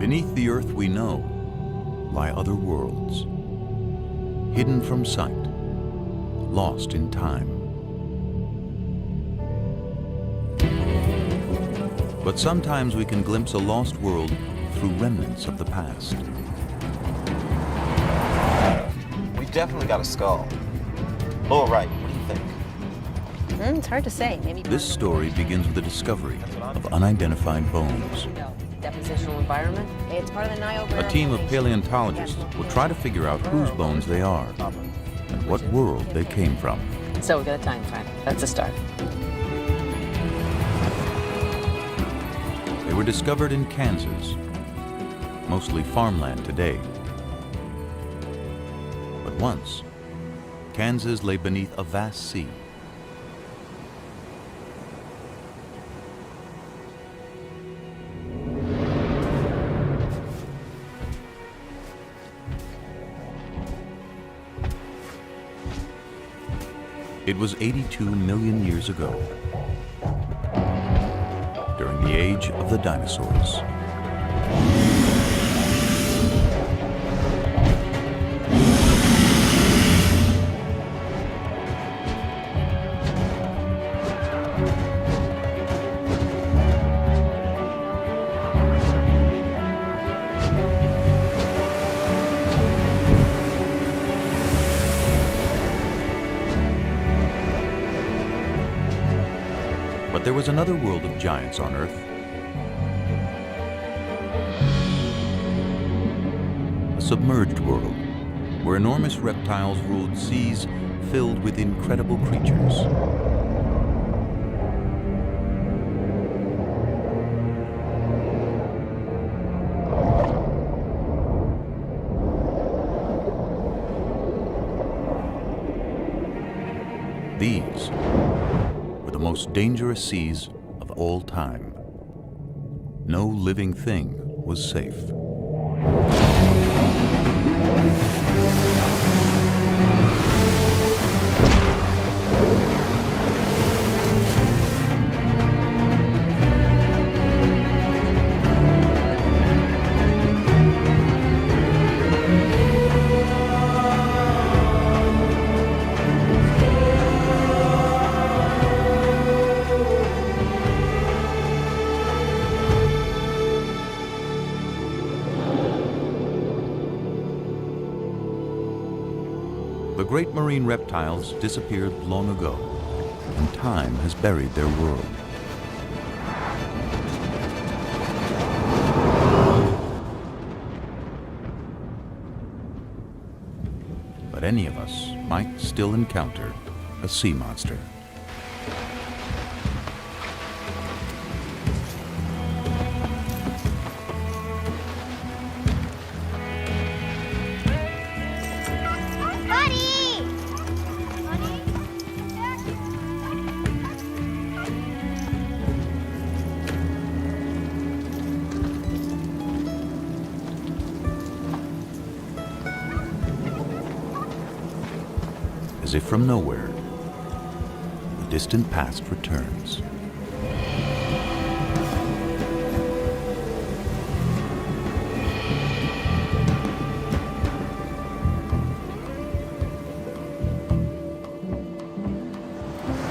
Beneath the earth we know lie other worlds, hidden from sight, lost in time. But sometimes we can glimpse a lost world through remnants of the past. We've definitely got a skull. Lower right, what do you think? It's hard to say. Maybe. This story begins with the discovery of unidentified bones. Depositional environment. It's part of the Nile. A team of paleontologists will try to figure out whose bones they are and what world they came from. So we got a time frame. That's a start. They were discovered in Kansas, mostly farmland today. But once, Kansas lay beneath a vast sea. It was 82 million years ago, during the age of the dinosaurs. But there was another world of giants on Earth. A submerged world, where enormous reptiles ruled seas filled with incredible creatures. These were the most dangerous seas of all time. No living thing was safe. The great marine reptiles disappeared long ago, and time has buried their world. But any of us might still encounter a sea monster. As if from nowhere, the distant past returns.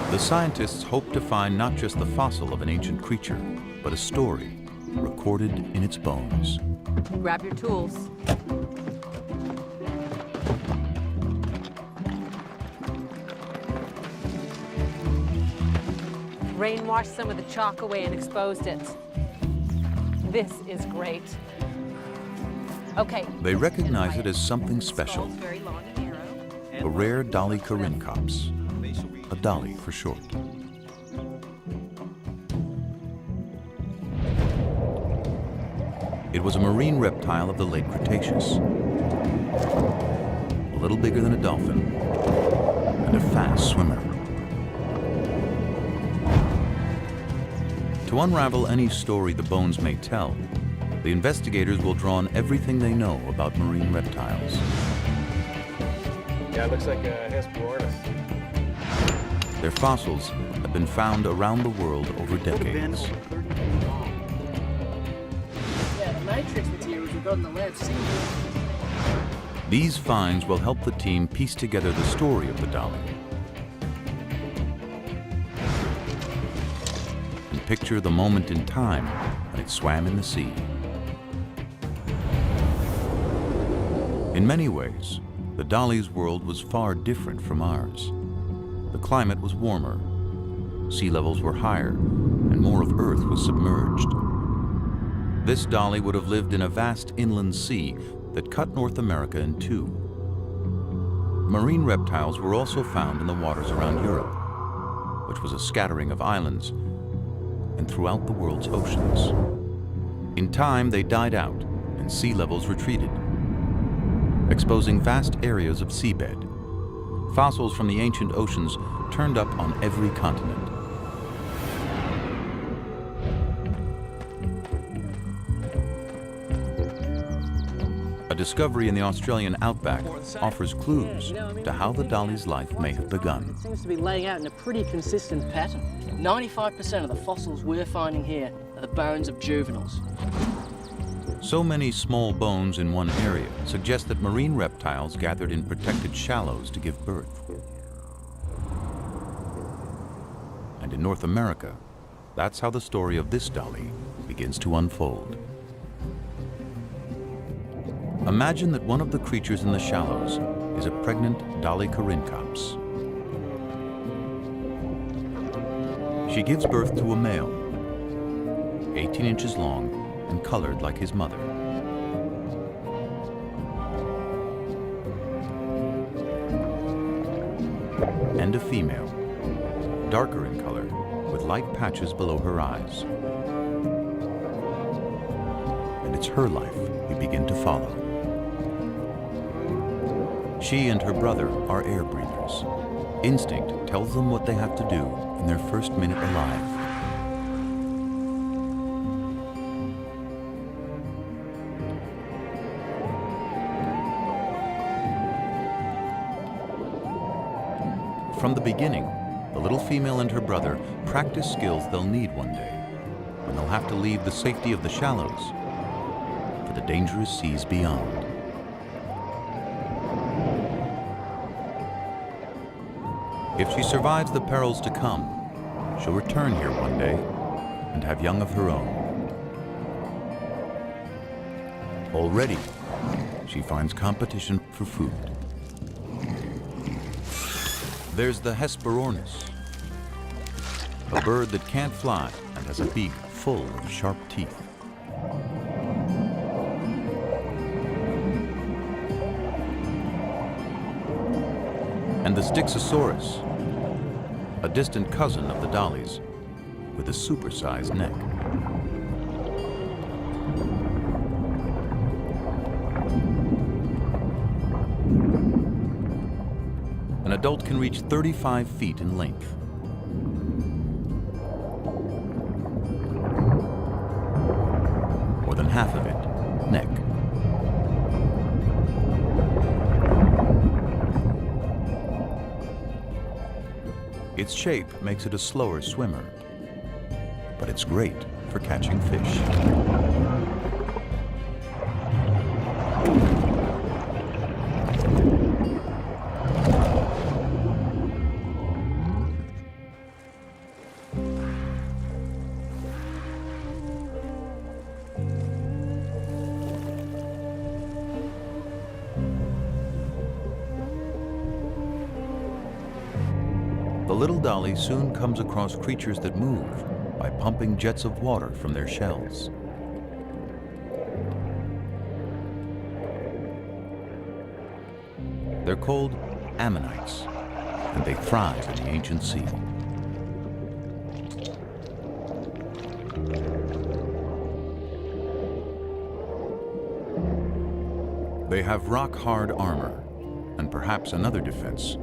The scientists hope to find not just the fossil of an ancient creature, but a story recorded in its bones. Grab your tools. Rain washed some of the chalk away and exposed it. This is great. Okay. They recognize it as something special. A rare Dolly corincops, a dolly for short. It was a marine reptile of the late Cretaceous. A little bigger than a dolphin, and a fast swimmer. To unravel any story the bones may tell, the investigators will draw on everything they know about marine reptiles. Yeah, it looks like a Hesperornis. Their fossils have been found around the world over decades. Yeah, the matrix materials we've got in the lab seen. These finds will help the team piece together the story of the dolly and picture the moment in time when it swam in the sea. In many ways, the dolly's world was far different from ours. The climate was warmer, sea levels were higher, and more of Earth was submerged. This dolly would have lived in a vast inland sea that cut North America in two. Marine reptiles were also found in the waters around Europe, which was a scattering of islands, and throughout the world's oceans. In time, they died out and sea levels retreated, exposing vast areas of seabed. Fossils from the ancient oceans turned up on every continent. A discovery in the Australian outback offers clues to how the dolly's life may have begun. It seems to be laying out in a pretty consistent pattern. 95% of the fossils we're finding here are the bones of juveniles. So many small bones in one area suggest that marine reptiles gathered in protected shallows to give birth. And in North America, that's how the story of this dolly begins to unfold. Imagine that one of the creatures in the shallows is a pregnant Dolly corincops. She gives birth to a male, 18 inches long and colored like his mother. And a female, darker in color, with light patches below her eyes. And it's her life we begin to follow. She and her brother are air breathers. Instinct tells them what they have to do in their first minute alive. From the beginning, the little female and her brother practice skills they'll need one day, when they'll have to leave the safety of the shallows for the dangerous seas beyond. If she survives the perils to come, she'll return here one day and have young of her own. Already, she finds competition for food. There's the Hesperornis, a bird that can't fly and has a beak full of sharp teeth. And the Styxosaurus, a distant cousin of the dollies, with a supersized neck. An adult can reach 35 feet in length. More than half of it, neck. Its shape makes it a slower swimmer, but it's great for catching fish. The little dolly soon comes across creatures that move by pumping jets of water from their shells. They're called ammonites, and they thrive in the ancient sea. They have rock-hard armor, and perhaps another defense: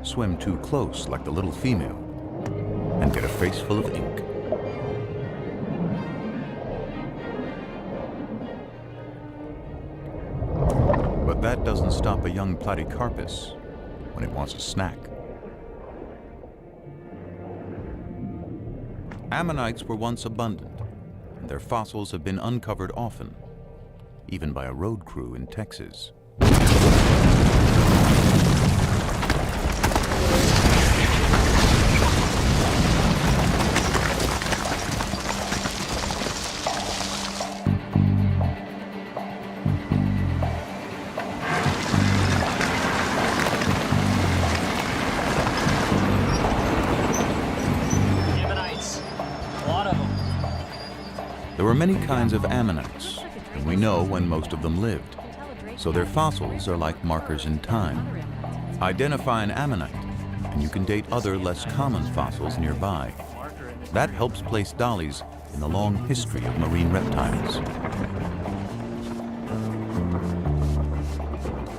swim too close like the little female and get a face full of ink. But that doesn't stop a young platycarpus when it wants a snack. Ammonites were once abundant, and their fossils have been uncovered often, even by a road crew in Texas. There were many kinds of ammonites, and we know when most of them lived. So their fossils are like markers in time. Identify an ammonite, and you can date other less common fossils nearby. That helps place dollies in the long history of marine reptiles.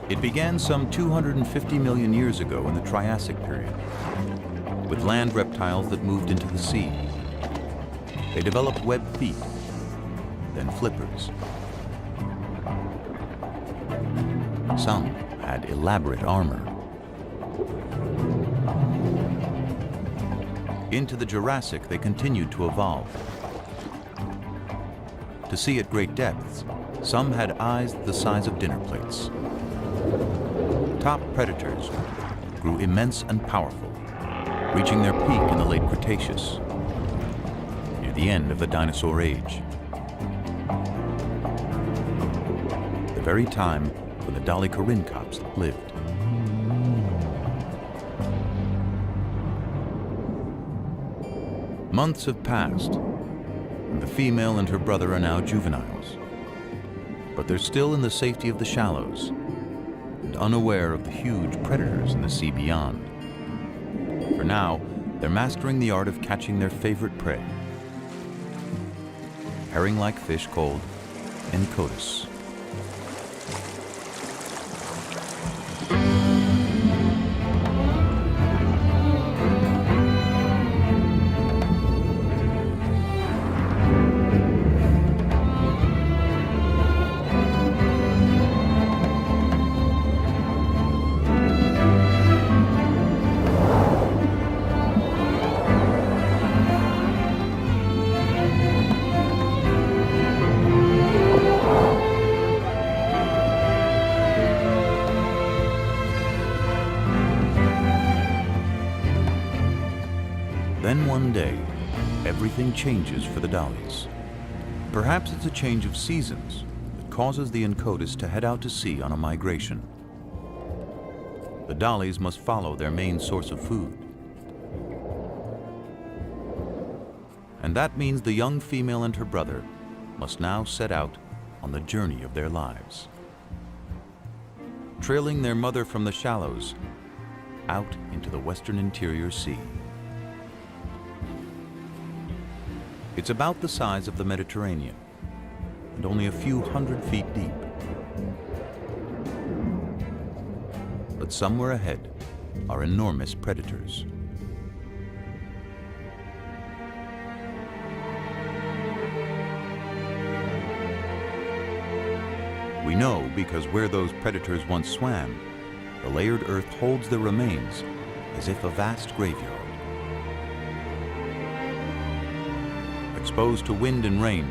It began some 250 million years ago in the Triassic period, with land reptiles that moved into the sea. They developed webbed feet, then flippers. Some had elaborate armor. Into the Jurassic, they continued to evolve. To see at great depths, some had eyes the size of dinner plates. Top predators grew immense and powerful, reaching their peak in the late Cretaceous, near the end of the dinosaur age. The very time when the dolichoryncops lived. Months have passed, and the female and her brother are now juveniles. But they're still in the safety of the shallows, and unaware of the huge predators in the sea beyond. For now, they're mastering the art of catching their favorite prey, herring-like fish called encotis. Then one day, everything changes for the dollies. Perhaps it's a change of seasons that causes the encotis to head out to sea on a migration. The dollies must follow their main source of food. And that means the young female and her brother must now set out on the journey of their lives, trailing their mother from the shallows out into the western interior sea. It's about the size of the Mediterranean and only a few hundred feet deep. But somewhere ahead are enormous predators. We know because where those predators once swam, the layered earth holds their remains as if a vast graveyard. Exposed to wind and rain,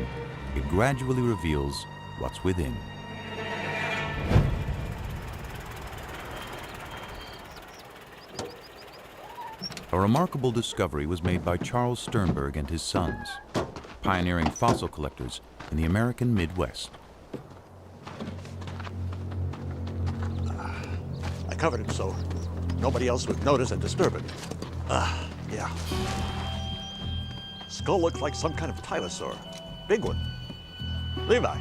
it gradually reveals what's within. A remarkable discovery was made by Charles Sternberg and his sons, pioneering fossil collectors in the American Midwest. I covered it so nobody else would notice and disturb it. Yeah. Skull looks like some kind of dinosaur. Big one. Levi,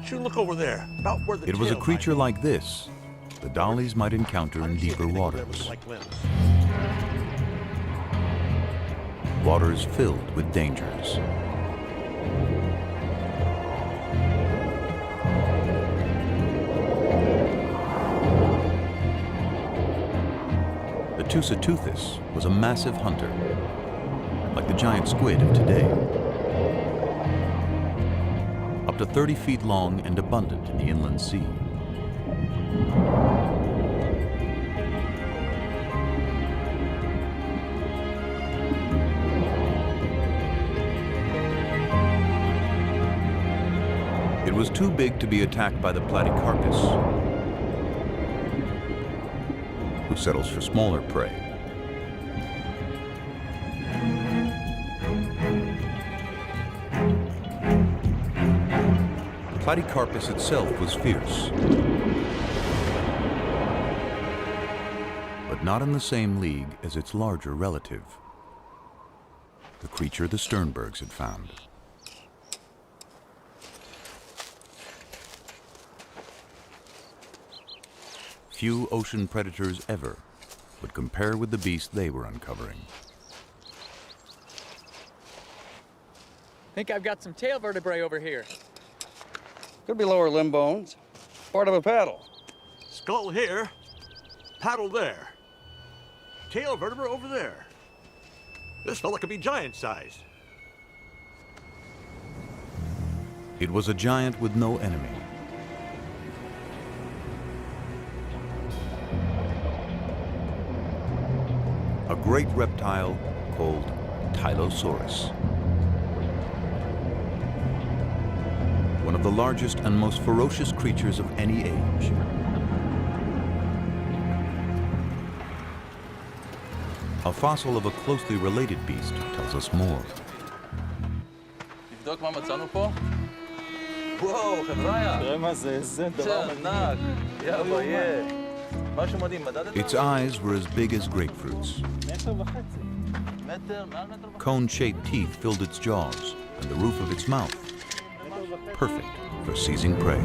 should look over there, about where the It was a tail creature might like this the dollies might encounter be. in deeper Anything there waters. with like limbs. Waters filled with dangers. The Tusateuthis was a massive hunter, like the giant squid of today. Up to 30 feet long and abundant in the inland sea. It was too big to be attacked by the platycarpus, who settles for smaller prey. The platycarpus itself was fierce, but not in the same league as its larger relative, the creature the Sternbergs had found. Few ocean predators ever would compare with the beast they were uncovering. Think I've got some tail vertebrae over here. Could be lower limb bones. Part of a paddle. Skull here, paddle there. Tail vertebra over there. This fella could be giant-sized. It was a giant with no enemy. A great reptile called Tylosaurus. One of the largest and most ferocious creatures of any age. A fossil of a closely related beast tells us more. תבדוק מה מצאנו פה? וואו, חבריה. תראה מה זה, זה דבר ענק. יא ביי. משהו מדהים, מדדת? Its eyes were as big as grapefruits. Cone-shaped teeth filled its jaws and the roof of its mouth. Perfect for seizing prey.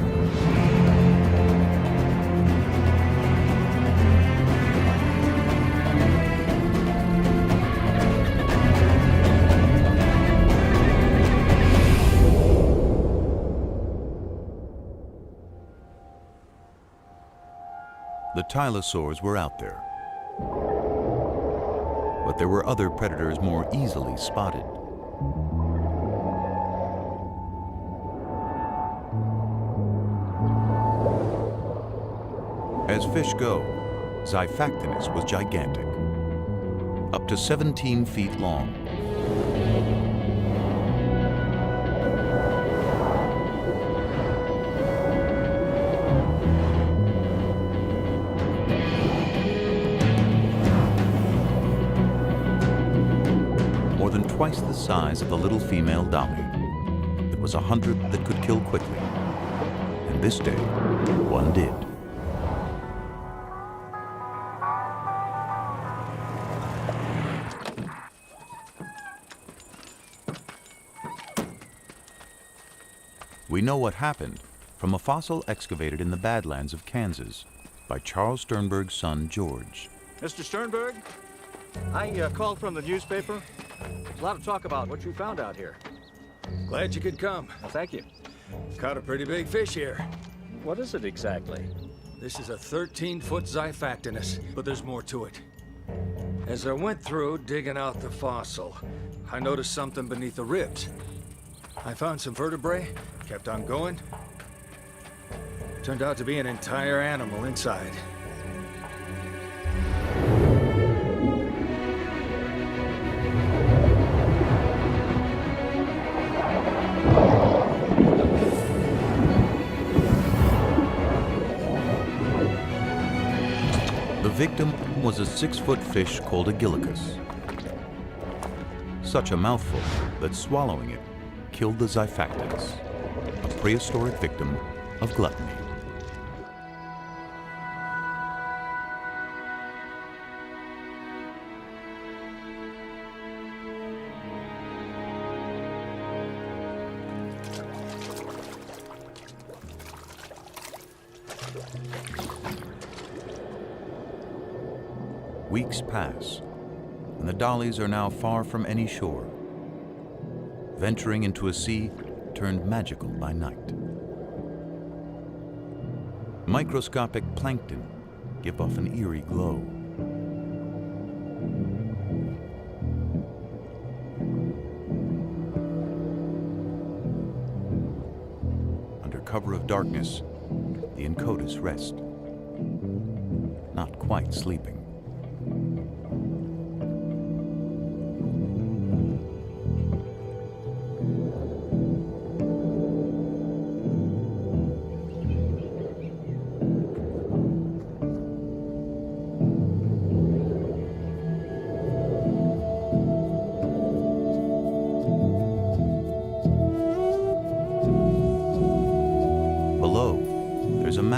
The Tylosaurs were out there. But there were other predators more easily spotted. As fish go, Xiphactinus was gigantic, up to 17 feet long. More than twice the size of the little female dolly. It was a hunter that could kill quickly, and this day, one did. We know what happened from a fossil excavated in the Badlands of Kansas by Charles Sternberg's son, George. Mr. Sternberg, I called from the newspaper. There's a lot of talk about what you found out here. Glad you could come. Well, thank you. Caught a pretty big fish here. What is it exactly? This is a 13-foot Xiphactinus, but there's more to it. As I went through digging out the fossil, I noticed something beneath the ribs. I found some vertebrae, kept on going. Turned out to be an entire animal inside. The victim was a 6-foot fish called a gillicus. Such a mouthful that swallowing it killed the Xiphactinus, a prehistoric victim of gluttony. Weeks pass, and the dollies are now far from any shore, venturing into a sea turned magical by night. Microscopic plankton give off an eerie glow. Under cover of darkness, the Encotus rest, not quite sleeping.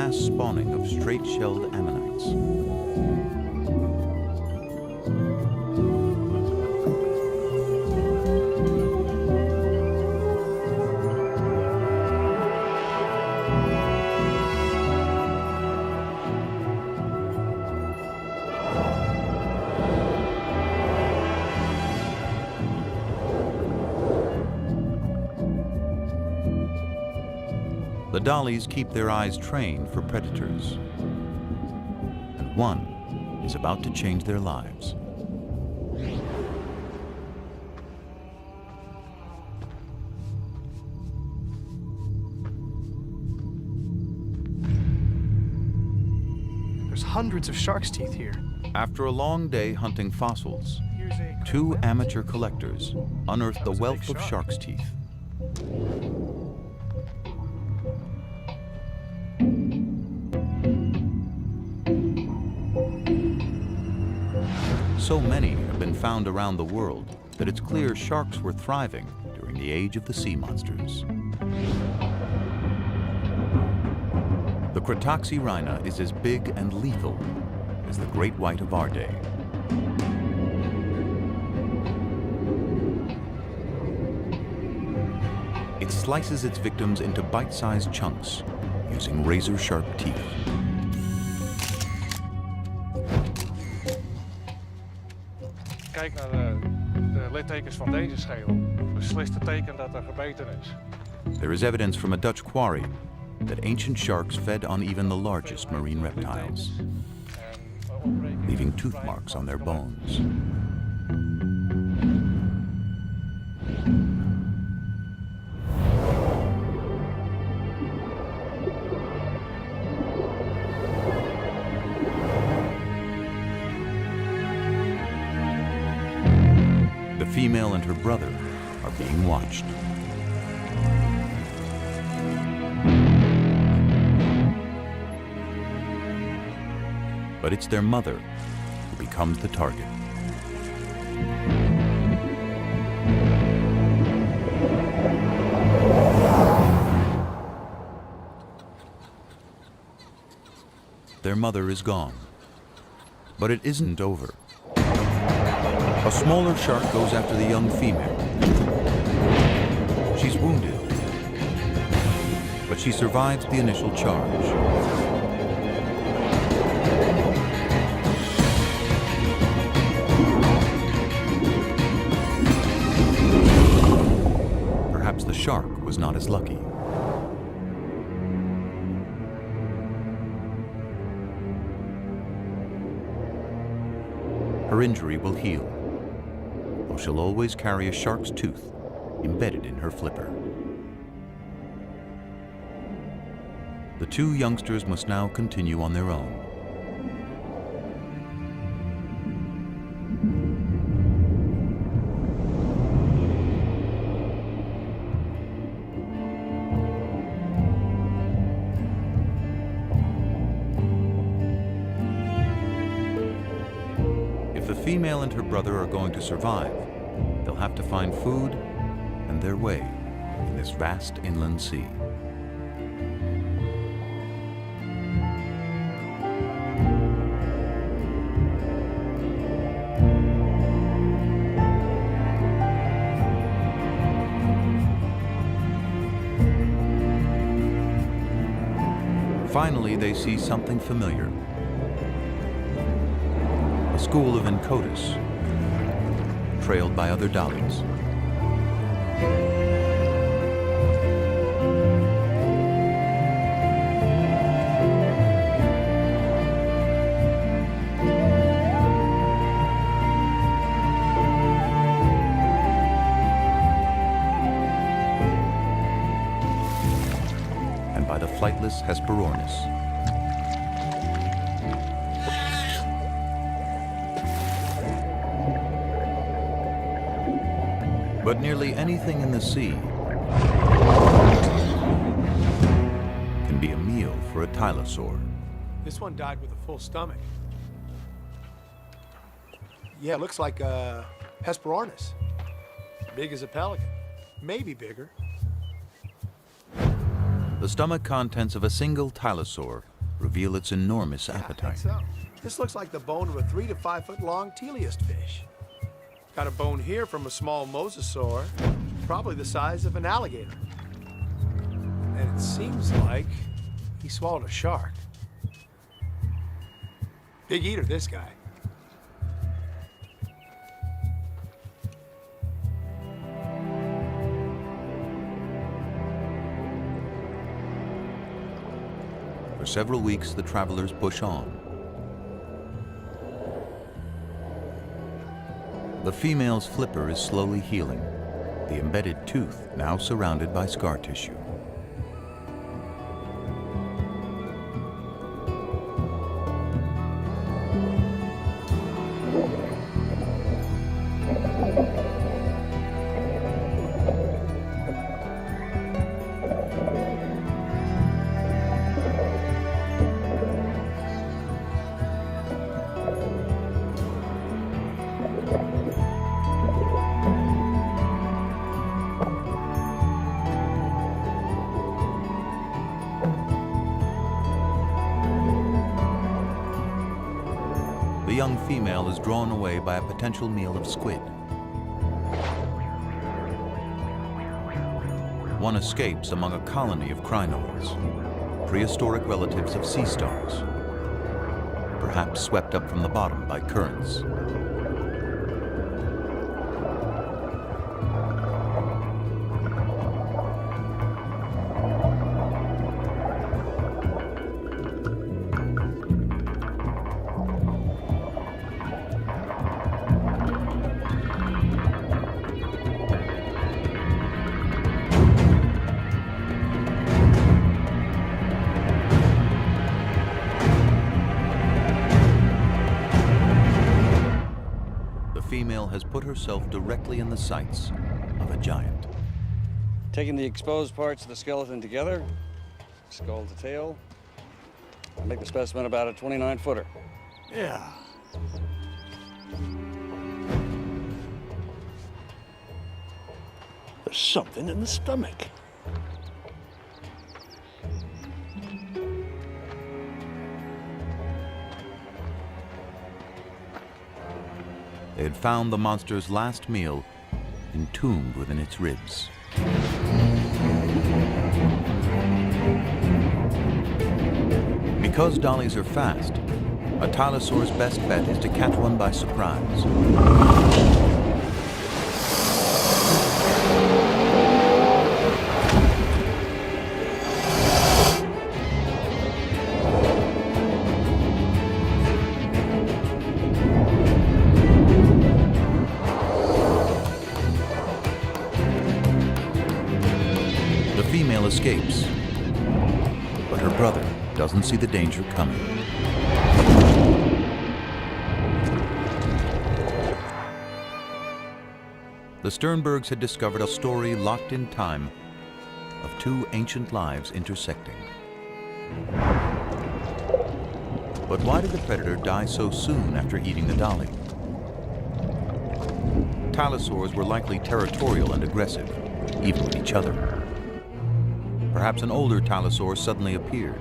mass spawning of straight-shelled ammonites. The dollies keep their eyes trained for predators, and one is about to change their lives. There's hundreds of shark's teeth here. After a long day hunting fossils, two amateur collectors unearthed the wealth of shark's teeth. So many have been found around the world that it's clear sharks were thriving during the age of the sea monsters. The Cretoxyrhina is as big and lethal as the great white of our day. It slices its victims into bite-sized chunks using razor-sharp teeth. Kijk naar de littekens van deze schedel. Beslist het teken dat er gebeten is. There is evidence from a Dutch quarry that ancient sharks fed on even the largest marine reptiles, leaving tooth marks on their bones. The female and her brother are being watched. But it's their mother who becomes the target. Their mother is gone, but it isn't over. A smaller shark goes after the young female. She's wounded, but she survives the initial charge. Perhaps the shark was not as lucky. Her injury will heal, though she'll always carry a shark's tooth embedded in her flipper. The two youngsters must now continue on their own. If the female and her brother are going to survive, they'll have to find food and their way in this vast inland sea. Finally, they see something familiar. A school of Encotus, trailed by other dollies. And by the flightless Hesperornis. But nearly anything in the sea can be a meal for a Tylosaur. This one died with a full stomach. Yeah, it looks like a Hesperornis. Big as a pelican. Maybe bigger. The stomach contents of a single Tylosaur reveal its enormous Yeah, I appetite. think so. This looks like the bone of a 3 to 5 foot long teleost fish. Got a bone here from a small mosasaur, probably the size of an alligator. And it seems like he swallowed a shark. Big eater, this guy. For several weeks, the travelers push on. The female's flipper is slowly healing, the embedded tooth now surrounded by scar tissue. The young female is drawn away by a potential meal of squid. One escapes among a colony of crinoids, prehistoric relatives of sea stars, perhaps swept up from the bottom by currents. Female has put herself directly in the sights of a giant. Taking the exposed parts of the skeleton together, skull to tail, I make the specimen about a 29-footer. Yeah. There's something in the stomach. They had found the monster's last meal entombed within its ribs. Because dollies are fast, a Tylosaur's best bet is to catch one by surprise. Escapes, but her brother doesn't see the danger coming. The Sternbergs had discovered a story locked in time of two ancient lives intersecting. But why did the predator die so soon after eating the dolly? Tylosaurs were likely territorial and aggressive, even with each other. Perhaps an older Tylosaur suddenly appeared.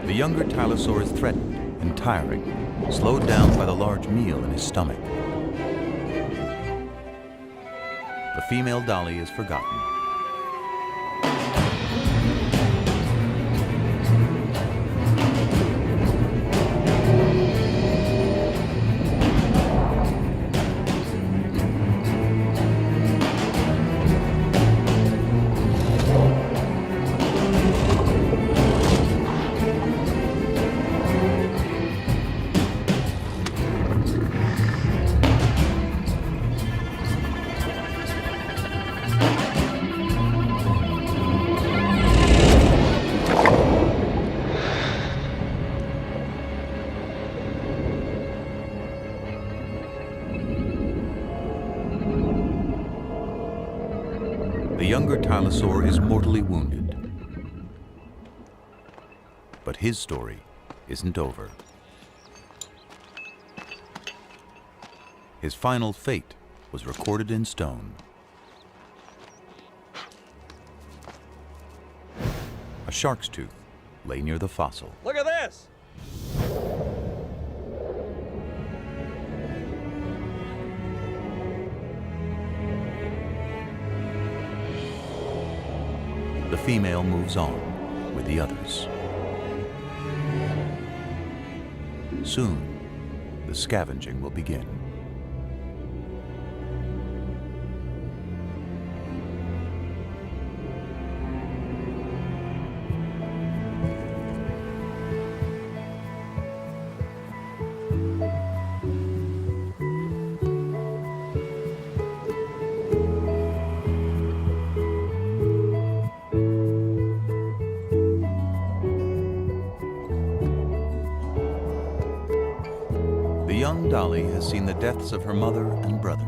The younger Tylosaur is threatened and tiring, slowed down by the large meal in his stomach. The female dolly is forgotten. The younger Tylosaur is mortally wounded. But his story isn't over. His final fate was recorded in stone. A shark's tooth lay near the fossil. Look at this! The female moves on with the others. Soon, the scavenging will begin. The young Dolly has seen the deaths of her mother and brother,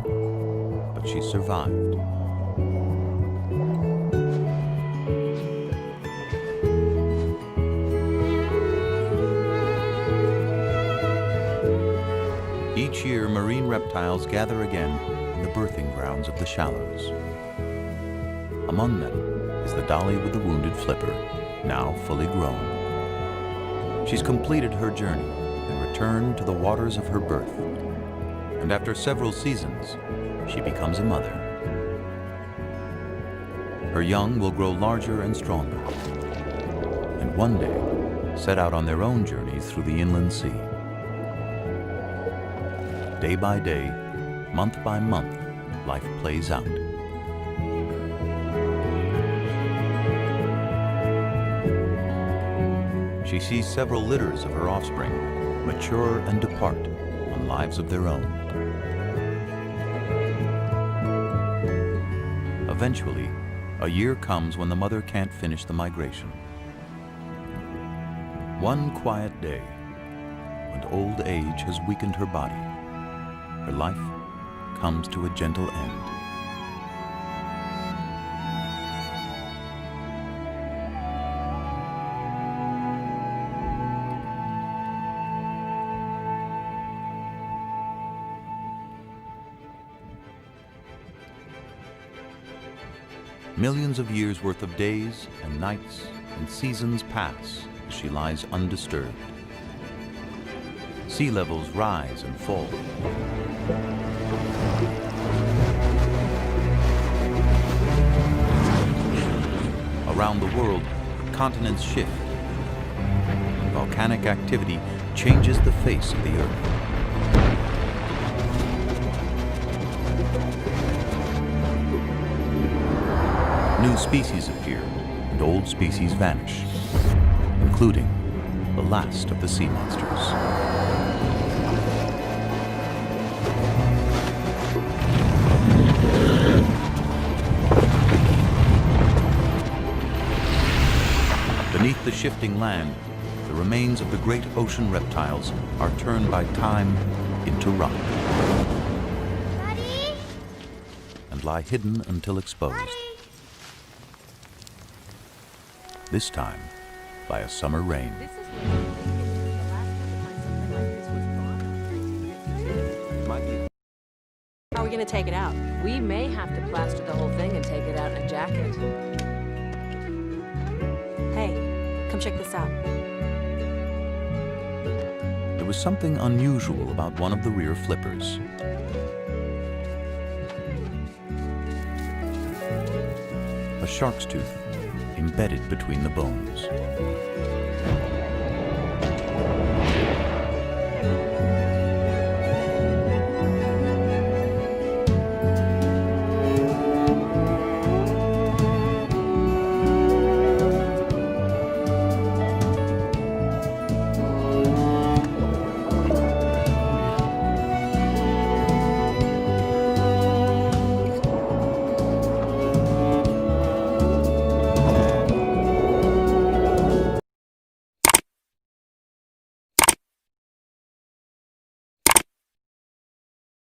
but she survived. Each year, marine reptiles gather again in the birthing grounds of the shallows. Among them is the Dolly with the wounded flipper, now fully grown. She's completed her journey and returned to the waters of her birth. And after several seasons, she becomes a mother. Her young will grow larger and stronger, and one day set out on their own journeys through the inland sea. Day by day, month by month, life plays out. She sees several litters of her offspring mature and depart on lives of their own. Eventually, a year comes when the mother can't finish the migration. One quiet day, when old age has weakened her body, her life comes to a gentle end. Millions of years worth of days and nights and seasons pass as she lies undisturbed. Sea levels rise and fall. Around the world, continents shift. Volcanic activity changes the face of the Earth. New species appear, and old species vanish, including the last of the sea monsters. Beneath the shifting land, the remains of the great ocean reptiles are turned by time into rock. Daddy? And lie hidden until exposed. Daddy? This time by a summer rain. How are we going to take it out? We may have to plaster the whole thing and take it out in a jacket. Hey, come check this out. There was something unusual about one of the rear flippers. A shark's tooth embedded between the bones.